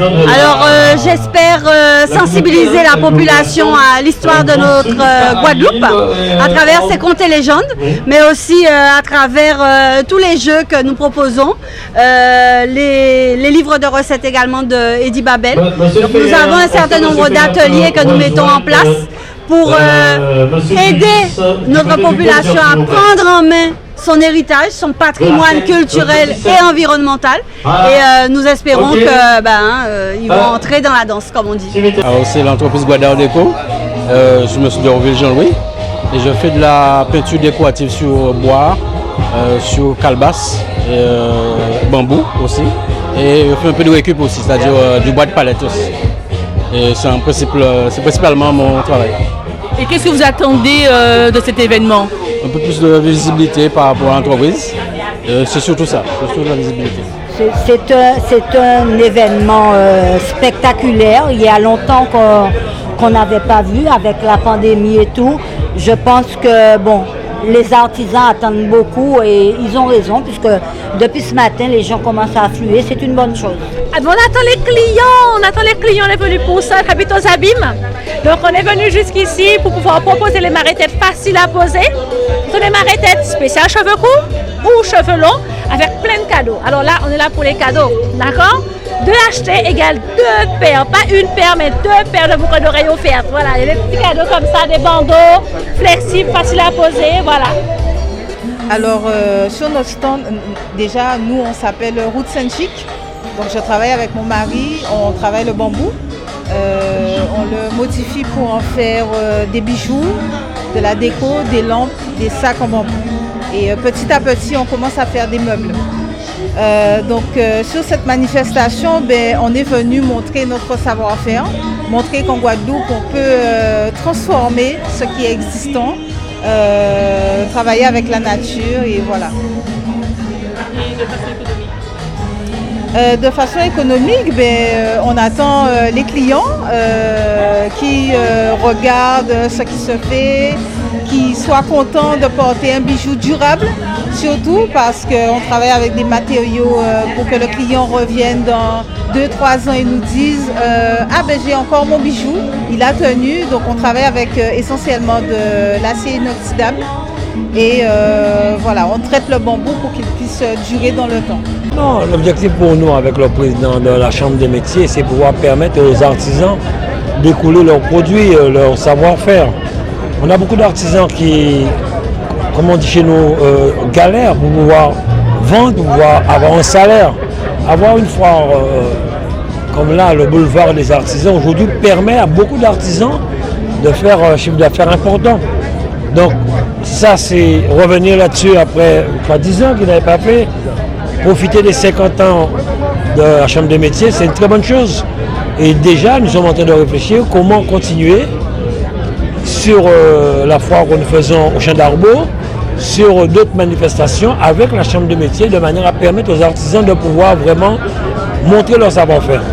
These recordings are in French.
Alors j'espère sensibiliser la population à l'histoire de notre Guadeloupe à travers ses contes et légendes, mais aussi à travers tous les jeux que nous proposons, les livres de recettes également de Eddie Babel. Donc, nous avons un certain nombre d'ateliers que nous mettons en place pour aider notre population à prendre en main son héritage, son patrimoine culturel et environnemental. Et nous espérons qu'ils vont entrer dans la danse, comme on dit. Alors, c'est l'entreprise Guadao Déco. Je me suis de Orville-Jean-Louis et je fais de la peinture décorative sur bois, sur calebasse, bambou aussi. Et je fais un peu de récup aussi, c'est-à-dire du bois de palette aussi. Et c'est principalement mon travail. Et qu'est-ce que vous attendez de cet événement? Un peu plus de visibilité par rapport à l'entreprise. C'est surtout ça, surtout la visibilité. C'est un événement spectaculaire. Il y a longtemps qu'on n'avait pas vu avec la pandémie et tout. Je pense que les artisans attendent beaucoup et ils ont raison puisque depuis ce matin, les gens commencent à affluer. C'est une bonne chose. On attend les clients, on est venu pour ça, habite aux abîmes. Donc on est venu jusqu'ici pour pouvoir proposer les marées-têtes faciles à poser. Ce sont des marées-têtes spéciales cheveux courts ou cheveux longs avec plein de cadeaux. Alors là, on est là pour les cadeaux, d'accord? 2 achetés égale 2 paires, pas une paire, mais 2 paires de boucles d'oreilles offertes. Voilà, il y a des petits cadeaux comme ça, des bandeaux flexibles, faciles à poser, voilà. Alors, sur notre stand, déjà, nous, on s'appelle Route Saint-Chic. Donc, je travaille avec mon mari, on travaille le bambou. On le modifie pour en faire des bijoux, de la déco, des lampes, des sacs en bambou. Et petit à petit, on commence à faire des meubles. Sur cette manifestation, on est venu montrer notre savoir-faire, montrer qu'en Guadeloupe, on peut transformer ce qui est existant, travailler avec la nature et voilà. De façon économique, on attend les clients qui regardent ce qui se fait, qui soient contents de porter un bijou durable, surtout parce qu'on travaille avec des matériaux pour que le client revienne dans 2-3 ans et nous dise j'ai encore mon bijou, il a tenu. Donc on travaille avec essentiellement de l'acier inoxydable et on traite le bambou pour qu'il puisse durer dans le temps. Non, l'objectif pour nous avec le président de la Chambre des métiers, c'est pouvoir permettre aux artisans d'écouler leurs produits, leur savoir-faire. On a beaucoup d'artisans qui, comme on dit chez nous, galèrent pour pouvoir vendre, pour pouvoir avoir un salaire. Avoir une foire comme là, le boulevard des artisans, aujourd'hui permet à beaucoup d'artisans de faire un chiffre d'affaires important. Donc ça, c'est revenir là-dessus après 10 ans qu'ils n'avaient pas fait. Profiter des 50 ans de la Chambre des métiers, c'est une très bonne chose. Et déjà, nous sommes en train de réfléchir comment continuer sur la foire que nous faisons au Champ d'Arbeau, sur d'autres manifestations avec la Chambre des métiers, de manière à permettre aux artisans de pouvoir vraiment montrer leur savoir-faire.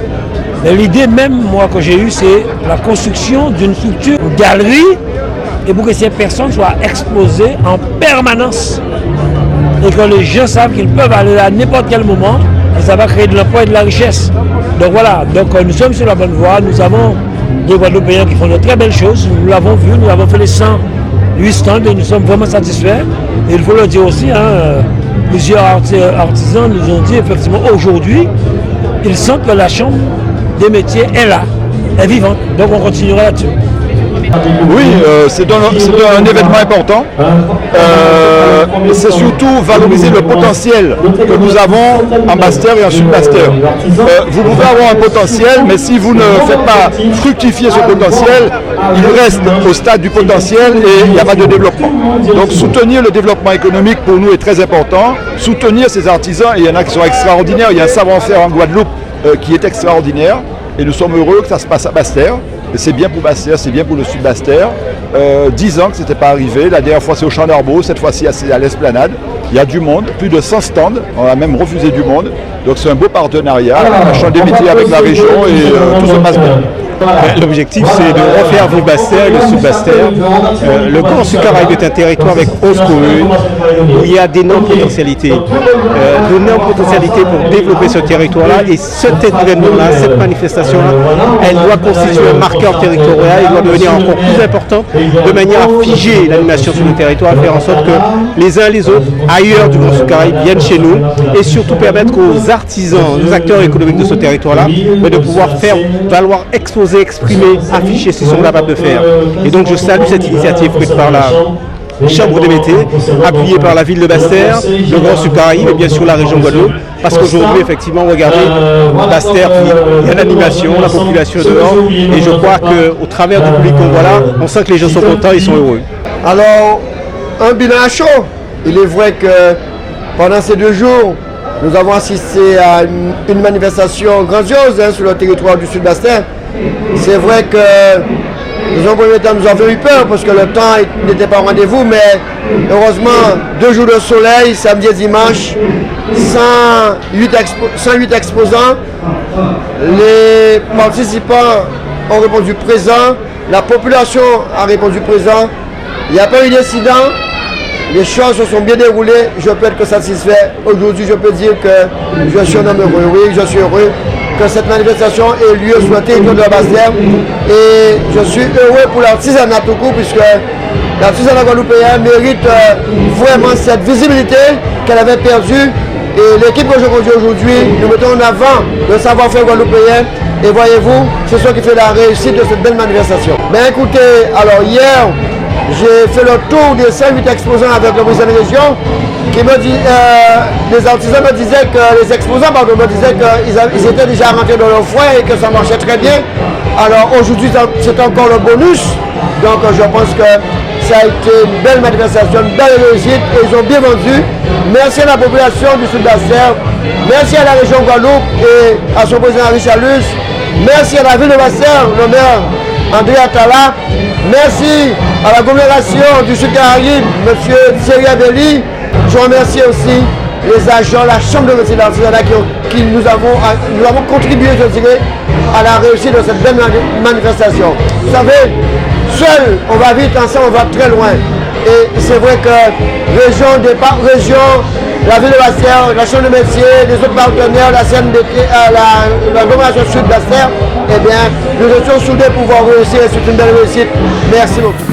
Mais l'idée même, moi, que j'ai eue, c'est la construction d'une structure, une galerie, et pour que ces personnes soient exposées en permanence. Et que les gens savent qu'ils peuvent aller à n'importe quel moment et ça va créer de l'emploi et de la richesse. Donc voilà, nous sommes sur la bonne voie, nous avons des Guadeloupéens qui font de très belles choses, nous l'avons vu, nous avons fait les 108 stands et nous sommes vraiment satisfaits. Et il faut le dire aussi, plusieurs artisans nous ont dit effectivement aujourd'hui, ils sentent que la Chambre des métiers est là, est vivante, donc on continuera là-dessus. Oui, c'est un événement important. C'est surtout valoriser le potentiel que nous avons en Basse-Terre et en Sud-Basse-Terre. Vous pouvez avoir un potentiel, mais si vous ne faites pas fructifier ce potentiel, il reste au stade du potentiel et il n'y a pas de développement. Donc soutenir le développement économique pour nous est très important. Soutenir ces artisans, et il y en a qui sont extraordinaires. Il y a un savoir-faire en Guadeloupe qui est extraordinaire et nous sommes heureux que ça se passe à Basse-Terre. C'est bien pour Basse-Terre, c'est bien pour le Sud-Basse-Terre. 10 ans que ce n'était pas arrivé. La dernière fois, c'est au Champ d'Arbeau. Cette fois-ci, c'est à l'Esplanade. Il y a du monde, plus de 100 stands. On a même refusé du monde. Donc, c'est un beau partenariat. La Chambre des métiers avec la région et tout se passe bien. L'objectif, c'est de refaire vivre Basse-Terre et le sud Basse-Terre. Le Grand Sud Caraïbe est un territoire avec 11 communes où il y a d'énormes potentialités. D'énormes potentialités pour développer ce territoire-là. Et cet événement-là, cette manifestation-là, elle doit constituer un marqueur territorial, elle doit devenir encore plus important de manière à figer l'animation sur le territoire, à faire en sorte que les uns et les autres, ailleurs du Grand Sud Caraïbe, viennent chez nous et surtout permettre aux artisans, aux acteurs économiques de ce territoire-là, de pouvoir faire valoir, exposer, exprimer, afficher ce qu'ils sont capables de faire. Et donc je salue cette initiative prise par la Chambre des métiers, appuyée par la ville de Basse-Terre, le Grand Sud Caraïbe et bien sûr la région Guadeloupe. Parce qu'aujourd'hui, effectivement, regardez, Basse-Terre, il y a l'animation, la population dehors. Et je crois qu'au travers du public qu'on voit là, on sent que les gens sont contents, ils sont heureux. Alors, un bilan chaud. Il est vrai que pendant ces 2 jours, nous avons assisté à une manifestation grandiose sur le territoire du Sud Basse-Terre. C'est vrai que dans un premier temps, nous avons eu peur parce que le temps n'était pas au rendez-vous, mais heureusement, 2 jours de soleil, samedi et dimanche, 108 exposants. Les participants ont répondu présent, la population a répondu présent. Il n'y a pas eu d'incident, les choses se sont bien déroulées, je peux être satisfait. Aujourd'hui, je peux dire que je suis un homme heureux, oui, je suis heureux que cette manifestation ait lieu sur le territoire de la Basse-Terre. Et je suis heureux pour l'artisanat tout court, puisque l'artisanat guadeloupéen mérite vraiment cette visibilité qu'elle avait perdue. Et l'équipe que je conduis aujourd'hui, nous mettons en avant le savoir-faire guadeloupéen. Et voyez-vous, c'est ce qui fait la réussite de cette belle manifestation. Mais écoutez, alors hier, j'ai fait le tour des 108 exposants avec le président de la région qui me dit, les artisans me disaient que, les exposants pardon, me disaient qu'ils étaient déjà rentrés dans leur foyer et que ça marchait très bien. Alors aujourd'hui c'est encore le bonus, donc je pense que ça a été une belle manifestation, une belle réussite et ils ont bien vendu. Merci à la population du Sud Basse-Terre, merci à la région Guadeloupe et à son président Richard Luce, merci à la ville de Basse-Terre, le maire André Atala, merci à l'agglomération du Sud Caraïbe, M. Thierry Abelli. Je remercie aussi les agents, la Chambre de métiers d'artisanat qui nous avons contribué, je dirais, à la réussite de cette belle manifestation. Vous savez, seul, on va vite, ensemble, on va très loin. Et c'est vrai que région, la ville de Basse-Terre, la Chambre de métiers, les autres partenaires, la CNDT, l'agglomération Sud Basse-Terre, eh bien, nous étions soudés pour pouvoir réussir et c'est une belle réussite. Merci beaucoup.